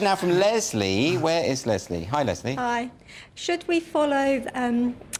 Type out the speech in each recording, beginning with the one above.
Now from Leslie. Where is Leslie? Hi, Leslie. Hi. Should we follow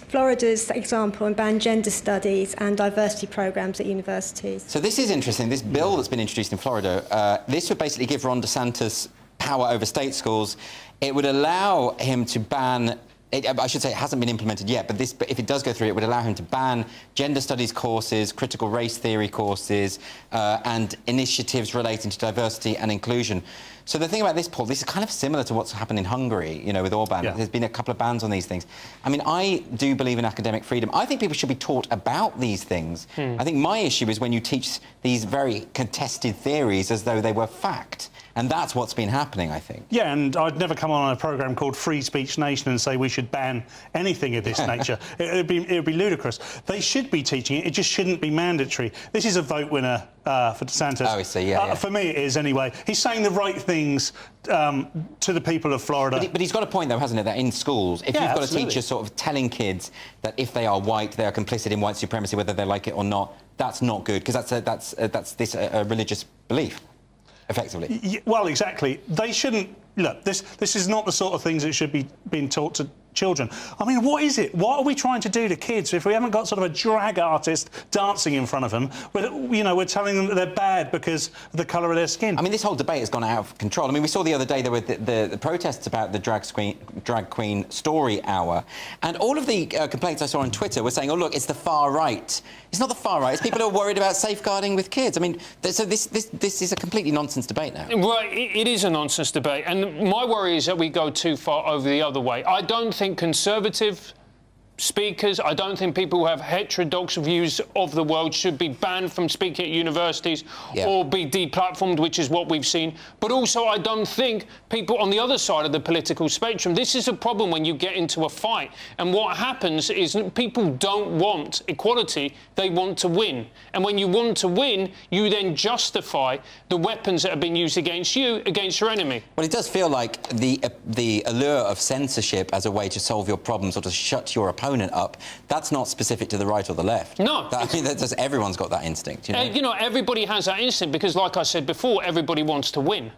Florida's example and ban gender studies and diversity programs at universities? So this is interesting. This bill that's been introduced in Florida, this would basically give Ron DeSantis power over state schools. It would allow him to ban... I should say it hasn't been implemented yet, but if it does go through, it would allow him to ban gender studies courses, critical race theory courses, and initiatives relating to diversity and inclusion. So the thing about this, Paul, this is kind of similar to what's happened in Hungary, you know, with Orban. Yeah. There's been a couple of bans on these things. I mean, I do believe in academic freedom. I think people should be taught about these things. I think my issue is when you teach these very contested theories as though they were fact. And that's what's been happening, I think. Yeah, and I'd never come on a programme called Free Speech Nation and say we should ban anything of this nature. It would be ludicrous. They should be teaching it. It just shouldn't be mandatory. This is a vote winner for DeSantis. Oh, I see, yeah. For me, it is, anyway. He's saying the right things to the people of Florida. But he's got a point, though, hasn't it, that in schools, if you've got a teacher sort of telling kids that if they are white, they are complicit in white supremacy, whether they like it or not, that's not good, because that's a religious belief. Effectively. Well, exactly. They shouldn't... Look, this is not the sort of things that should be being taught to children. I mean, what is it? What are we trying to do to kids if we haven't got sort of a drag artist dancing in front of them? We're telling them that they're bad because of the colour of their skin. I mean, this whole debate has gone out of control. I mean, we saw the other day there were the protests about the drag queen story hour, and all of the complaints I saw on Twitter were saying, oh, look, it's the far right. It's not the far right. It's people who are worried about safeguarding with kids. I mean, so this is a completely nonsense debate now. Well, it is a nonsense debate, and my worry is that we go too far over the other way. I don't think conservative speakers, I don't think people who have heterodox views of the world should be banned from speaking at universities or be deplatformed, which is what we've seen. But also, I don't think people on the other side of the political spectrum, this is a problem when you get into a fight. And what happens is people don't want equality, they want to win. And when you want to win, you then justify the weapons that have been used against you, against your enemy. Well, it does feel like the allure of censorship as a way to solve your problems or to shut your opponent up, that's not specific to the right or the left. No. I mean, everyone's got that instinct, you know? You know, everybody has that instinct because, like I said before, everybody wants to win.